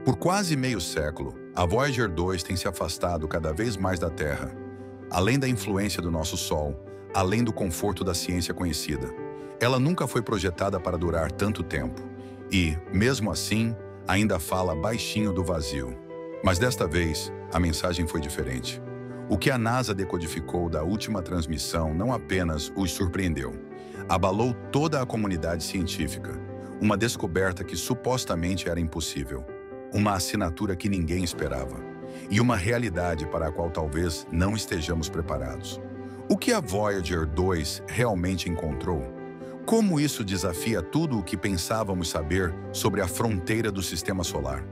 Por quase meio século, a Voyager 2 tem se afastado cada vez mais da Terra, além da influência do nosso Sol, além do conforto da ciência conhecida. Ela nunca foi projetada para durar tanto tempo e, mesmo assim, ainda fala baixinho do vazio. Mas desta vez, a mensagem foi diferente. O que a NASA decodificou da última transmissão não apenas os surpreendeu, abalou toda a comunidade científica. Uma descoberta que supostamente era impossível, uma assinatura que ninguém esperava, e uma realidade para a qual talvez não estejamos preparados. O que a Voyager 2 realmente encontrou? Como isso desafia tudo o que pensávamos saber sobre a fronteira do Sistema Solar?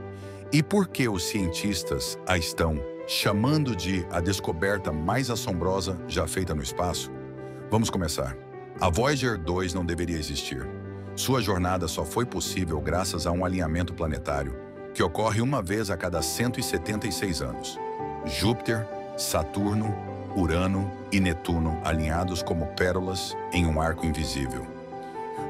E por que os cientistas a estão chamando de a descoberta mais assombrosa já feita no espaço? Vamos começar. A Voyager 2 não deveria existir. Sua jornada só foi possível graças a um alinhamento planetário que ocorre uma vez a cada 176 anos. Júpiter, Saturno, Urano e Netuno alinhados como pérolas em um arco invisível.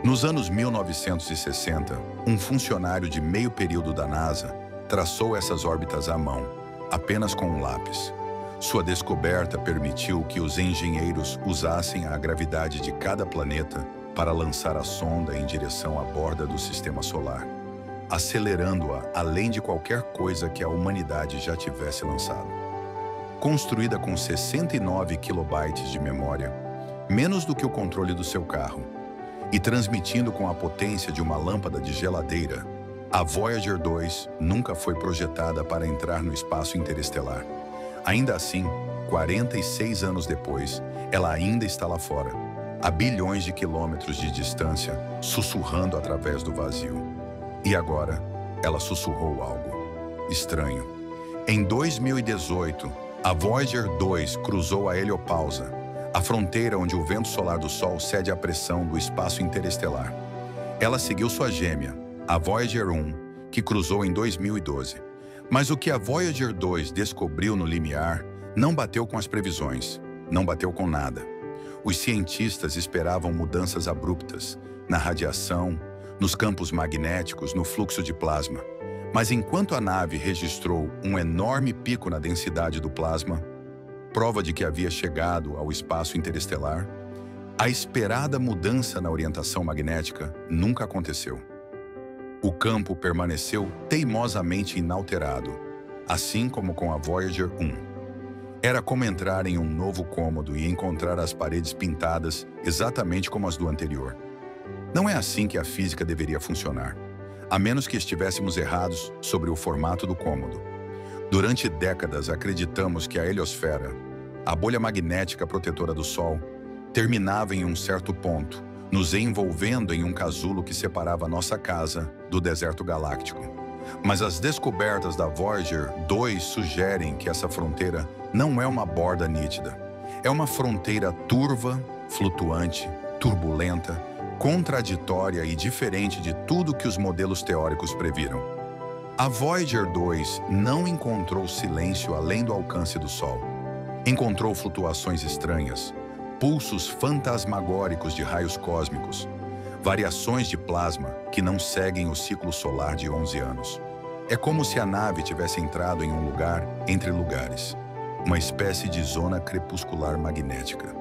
Nos anos 1960, um funcionário de meio período da NASA traçou essas órbitas à mão, apenas com um lápis. Sua descoberta permitiu que os engenheiros usassem a gravidade de cada planeta para lançar a sonda em direção à borda do Sistema Solar, acelerando-a além de qualquer coisa que a humanidade já tivesse lançado. Construída com 69 kilobytes de memória, menos do que o controle do seu carro, e transmitindo com a potência de uma lâmpada de geladeira, a Voyager 2 nunca foi projetada para entrar no espaço interestelar. Ainda assim, 46 anos depois, ela ainda está lá fora, a bilhões de quilômetros de distância, sussurrando através do vazio. E agora, ela sussurrou algo estranho. Em 2018, a Voyager 2 cruzou a heliopausa, a fronteira onde o vento solar do Sol cede à pressão do espaço interestelar. Ela seguiu sua gêmea, a Voyager 1, que cruzou em 2012. Mas o que a Voyager 2 descobriu no limiar não bateu com as previsões, não bateu com nada. Os cientistas esperavam mudanças abruptas na radiação, nos campos magnéticos, no fluxo de plasma. Mas enquanto a nave registrou um enorme pico na densidade do plasma, prova de que havia chegado ao espaço interestelar, a esperada mudança na orientação magnética nunca aconteceu. O campo permaneceu teimosamente inalterado, assim como com a Voyager 1. Era como entrar em um novo cômodo e encontrar as paredes pintadas exatamente como as do anterior. Não é assim que a física deveria funcionar, a menos que estivéssemos errados sobre o formato do cômodo. Durante décadas acreditamos que a heliosfera, a bolha magnética protetora do Sol, terminava em um certo ponto, nos envolvendo em um casulo que separava nossa casa do deserto galáctico. Mas as descobertas da Voyager 2 sugerem que essa fronteira não é uma borda nítida. É uma fronteira turva, flutuante, turbulenta, contraditória e diferente de tudo que os modelos teóricos previram. A Voyager 2 não encontrou silêncio além do alcance do Sol. Encontrou flutuações estranhas, pulsos fantasmagóricos de raios cósmicos, variações de plasma que não seguem o ciclo solar de 11 anos. É como se a nave tivesse entrado em um lugar entre lugares, uma espécie de zona crepuscular magnética.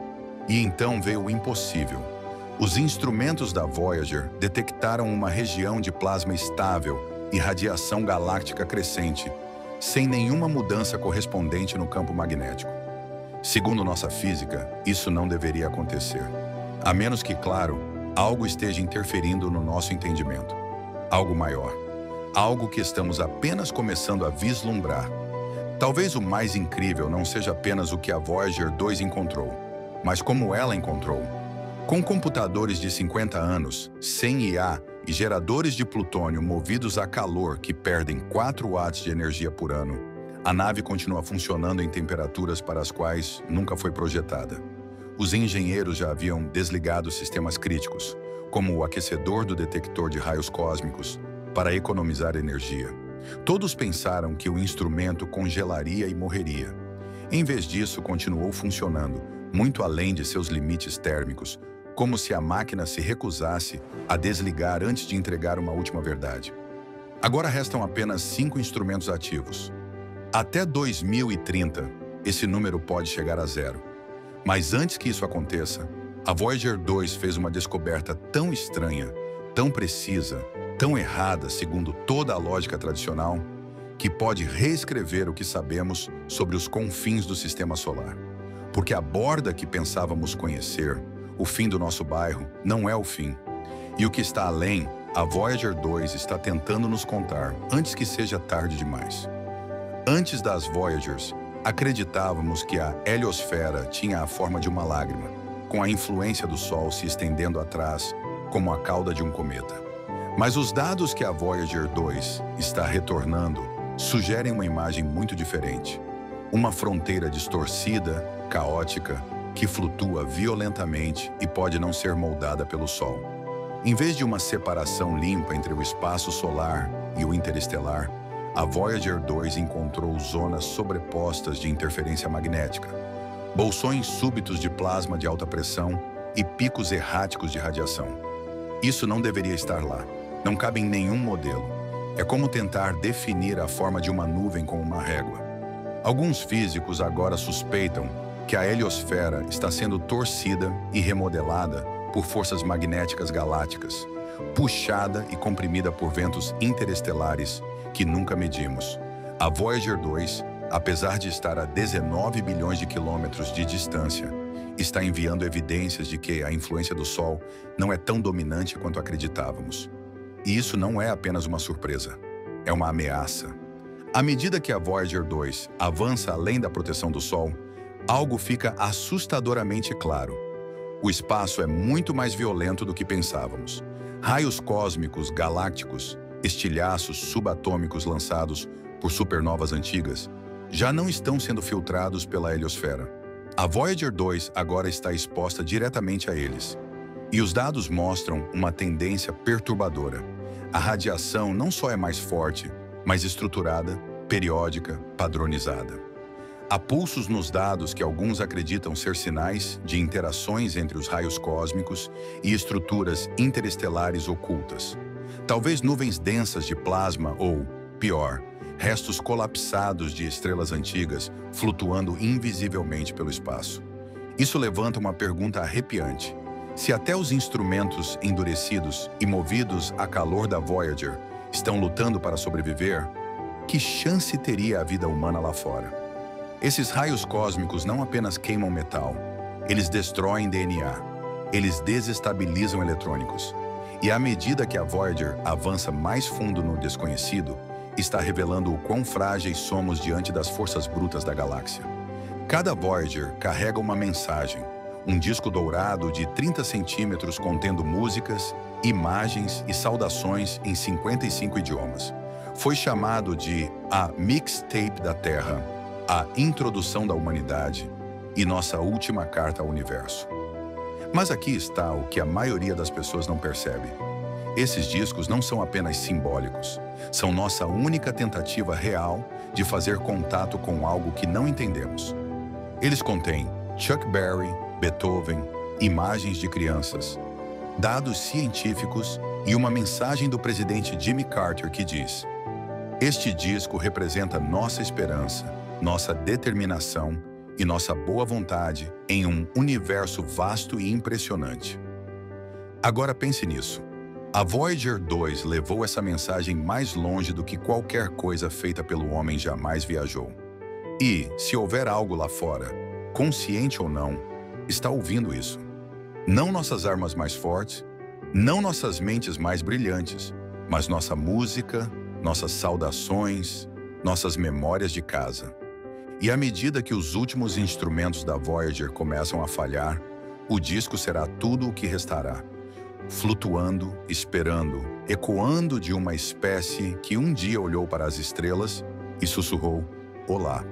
E então veio o impossível. Os instrumentos da Voyager detectaram uma região de plasma estável e radiação galáctica crescente, sem nenhuma mudança correspondente no campo magnético. Segundo nossa física, isso não deveria acontecer, a menos que, claro, algo esteja interferindo no nosso entendimento. Algo maior. Algo que estamos apenas começando a vislumbrar. Talvez o mais incrível não seja apenas o que a Voyager 2 encontrou, mas como ela encontrou. Com computadores de 50 anos, sem IA e geradores de plutônio movidos a calor que perdem 4 watts de energia por ano, a nave continua funcionando em temperaturas para as quais nunca foi projetada. Os engenheiros já haviam desligado sistemas críticos, como o aquecedor do detector de raios cósmicos, para economizar energia. Todos pensaram que o instrumento congelaria e morreria. Em vez disso, continuou funcionando, muito além de seus limites térmicos, como se a máquina se recusasse a desligar antes de entregar uma última verdade. Agora restam apenas 5 instrumentos ativos. Até 2030, esse número pode chegar a 0. Mas antes que isso aconteça, a Voyager 2 fez uma descoberta tão estranha, tão precisa, tão errada segundo toda a lógica tradicional, que pode reescrever o que sabemos sobre os confins do Sistema Solar. Porque a borda que pensávamos conhecer, o fim do nosso bairro, não é o fim. E o que está além, a Voyager 2 está tentando nos contar antes que seja tarde demais. Antes das Voyagers, acreditávamos que a heliosfera tinha a forma de uma lágrima, com a influência do Sol se estendendo atrás como a cauda de um cometa. Mas os dados que a Voyager 2 está retornando sugerem uma imagem muito diferente. Uma fronteira distorcida, caótica, que flutua violentamente e pode não ser moldada pelo Sol. Em vez de uma separação limpa entre o espaço solar e o interestelar, a Voyager 2 encontrou zonas sobrepostas de interferência magnética, bolsões súbitos de plasma de alta pressão e picos erráticos de radiação. Isso não deveria estar lá. Não cabe em nenhum modelo. É como tentar definir a forma de uma nuvem com uma régua. Alguns físicos agora suspeitam que a heliosfera está sendo torcida e remodelada por forças magnéticas galácticas, puxada e comprimida por ventos interestelares que nunca medimos. A Voyager 2, apesar de estar a 19 bilhões de quilômetros de distância, está enviando evidências de que a influência do Sol não é tão dominante quanto acreditávamos. E isso não é apenas uma surpresa, é uma ameaça. À medida que a Voyager 2 avança além da proteção do Sol, algo fica assustadoramente claro. O espaço é muito mais violento do que pensávamos. Raios cósmicos galácticos, estilhaços subatômicos lançados por supernovas antigas, já não estão sendo filtrados pela heliosfera. A Voyager 2 agora está exposta diretamente a eles. E os dados mostram uma tendência perturbadora. A radiação não só é mais forte, mas estruturada, periódica, padronizada. Há pulsos nos dados que alguns acreditam ser sinais de interações entre os raios cósmicos e estruturas interestelares ocultas. Talvez nuvens densas de plasma ou, pior, restos colapsados de estrelas antigas flutuando invisivelmente pelo espaço. Isso levanta uma pergunta arrepiante. Se até os instrumentos endurecidos e movidos a calor da Voyager estão lutando para sobreviver, que chance teria a vida humana lá fora? Esses raios cósmicos não apenas queimam metal, eles destroem DNA, eles desestabilizam eletrônicos. E à medida que a Voyager avança mais fundo no desconhecido, está revelando o quão frágeis somos diante das forças brutas da galáxia. Cada Voyager carrega uma mensagem, um disco dourado de 30 centímetros contendo músicas, imagens e saudações em 55 idiomas. Foi chamado de a mixtape da Terra, a introdução da humanidade e nossa última carta ao universo. Mas aqui está o que a maioria das pessoas não percebe. Esses discos não são apenas simbólicos, são nossa única tentativa real de fazer contato com algo que não entendemos. Eles contêm Chuck Berry, Beethoven, imagens de crianças, dados científicos e uma mensagem do presidente Jimmy Carter que diz: "Este disco representa nossa esperança, nossa determinação e nossa boa vontade em um universo vasto e impressionante." Agora pense nisso. A Voyager 2 levou essa mensagem mais longe do que qualquer coisa feita pelo homem jamais viajou. E, se houver algo lá fora, consciente ou não, está ouvindo isso. Não nossas armas mais fortes, não nossas mentes mais brilhantes, mas nossa música, nossas saudações, nossas memórias de casa. E à medida que os últimos instrumentos da Voyager começam a falhar, o disco será tudo o que restará. Flutuando, esperando, ecoando de uma espécie que um dia olhou para as estrelas e sussurrou: "Olá."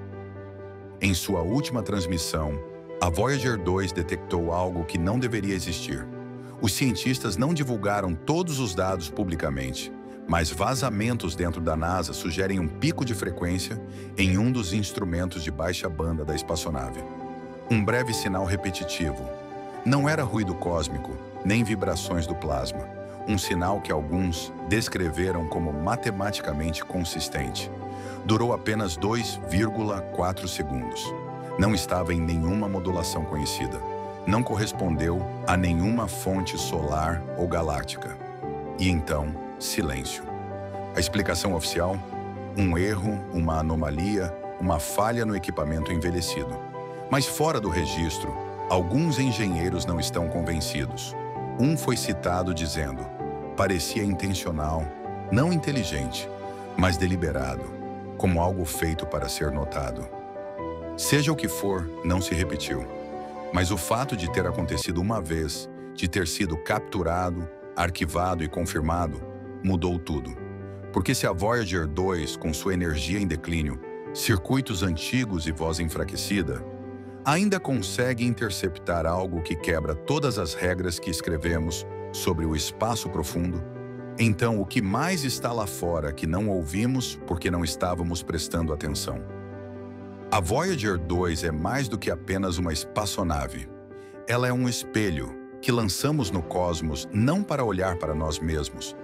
Em sua última transmissão, a Voyager 2 detectou algo que não deveria existir. Os cientistas não divulgaram todos os dados publicamente, mas vazamentos dentro da NASA sugerem um pico de frequência em um dos instrumentos de baixa banda da espaçonave. Um breve sinal repetitivo. Não era ruído cósmico, nem vibrações do plasma. um sinal que alguns descreveram como matematicamente consistente. Durou apenas 2,4 segundos. Não estava em nenhuma modulação conhecida. Não correspondeu a nenhuma fonte solar ou galáctica. E então, silêncio. A explicação oficial? Um erro, uma anomalia, uma falha no equipamento envelhecido. Mas fora do registro, alguns engenheiros não estão convencidos. Um foi citado dizendo: parecia intencional, não inteligente, mas deliberado, como algo feito para ser notado. Seja o que for, não se repetiu. Mas o fato de ter acontecido uma vez, de ter sido capturado, arquivado e confirmado, mudou tudo. Porque se a Voyager 2, com sua energia em declínio, circuitos antigos e voz enfraquecida, ainda consegue interceptar algo que quebra todas as regras que escrevemos sobre o espaço profundo, então o que mais está lá fora que não ouvimos porque não estávamos prestando atenção? A Voyager 2 é mais do que apenas uma espaçonave. Ela é um espelho que lançamos no cosmos não para olhar para nós mesmos,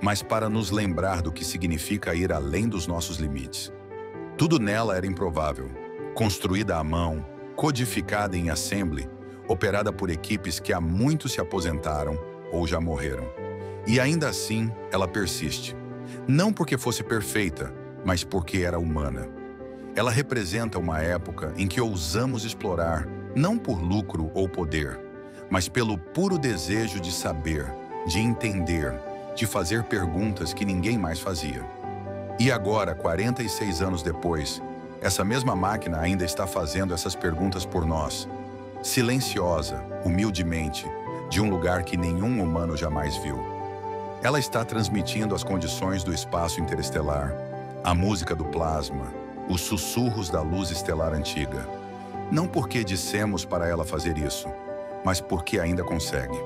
mas para nos lembrar do que significa ir além dos nossos limites. Tudo nela era improvável, construída à mão, codificada em assembly, operada por equipes que há muito se aposentaram ou já morreram. E ainda assim, ela persiste. Não porque fosse perfeita, mas porque era humana. Ela representa uma época em que ousamos explorar, não por lucro ou poder, mas pelo puro desejo de saber, de entender, de fazer perguntas que ninguém mais fazia. E agora, 46 anos depois, essa mesma máquina ainda está fazendo essas perguntas por nós, silenciosa, humildemente, de um lugar que nenhum humano jamais viu. Ela está transmitindo as condições do espaço interestelar, a música do plasma, os sussurros da luz estelar antiga. Não porque dissemos para ela fazer isso, mas porque ainda consegue.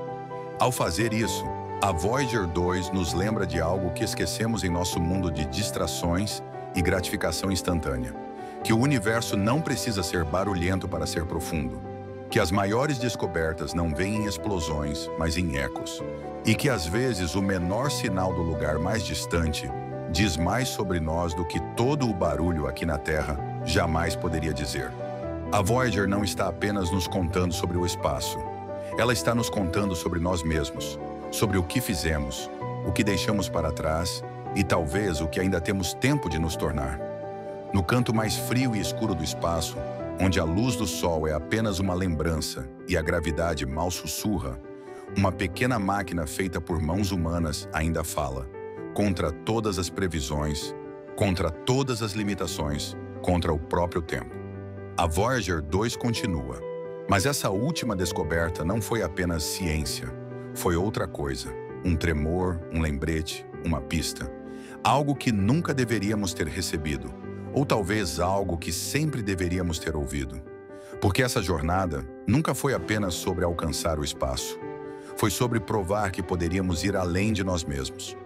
Ao fazer isso, a Voyager 2 nos lembra de algo que esquecemos em nosso mundo de distrações e gratificação instantânea. Que o universo não precisa ser barulhento para ser profundo. Que as maiores descobertas não vêm em explosões, mas em ecos. E que às vezes o menor sinal do lugar mais distante diz mais sobre nós do que todo o barulho aqui na Terra jamais poderia dizer. A Voyager não está apenas nos contando sobre o espaço. Ela está nos contando sobre nós mesmos, sobre o que fizemos, o que deixamos para trás e talvez o que ainda temos tempo de nos tornar. No canto mais frio e escuro do espaço, onde a luz do Sol é apenas uma lembrança e a gravidade mal sussurra, uma pequena máquina feita por mãos humanas ainda fala, contra todas as previsões, contra todas as limitações, contra o próprio tempo. A Voyager 2 continua, mas essa última descoberta não foi apenas ciência, foi outra coisa, um tremor, um lembrete, uma pista, algo que nunca deveríamos ter recebido, ou talvez algo que sempre deveríamos ter ouvido. Porque essa jornada nunca foi apenas sobre alcançar o espaço, foi sobre provar que poderíamos ir além de nós mesmos.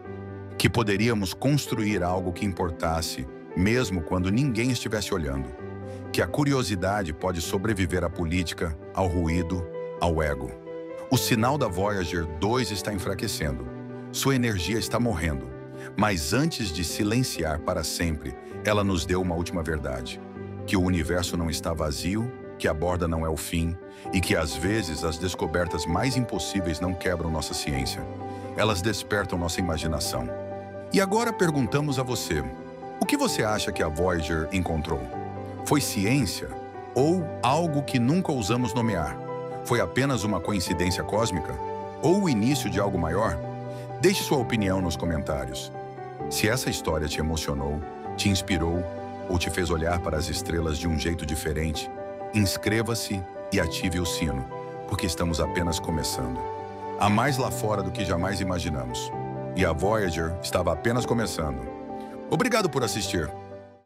Que poderíamos construir algo que importasse, mesmo quando ninguém estivesse olhando. Que a curiosidade pode sobreviver à política, ao ruído, ao ego. O sinal da Voyager 2 está enfraquecendo. Sua energia está morrendo. Mas antes de silenciar para sempre, ela nos deu uma última verdade. Que o universo não está vazio, que a borda não é o fim e que às vezes as descobertas mais impossíveis não quebram nossa ciência. Elas despertam nossa imaginação. E agora perguntamos a você, o que você acha que a Voyager encontrou? Foi ciência ou algo que nunca ousamos nomear? Foi apenas uma coincidência cósmica? Ou o início de algo maior? Deixe sua opinião nos comentários. Se essa história te emocionou, te inspirou ou te fez olhar para as estrelas de um jeito diferente, inscreva-se e ative o sino, porque estamos apenas começando. Há mais lá fora do que jamais imaginamos. E a Voyager estava apenas começando. Obrigado por assistir.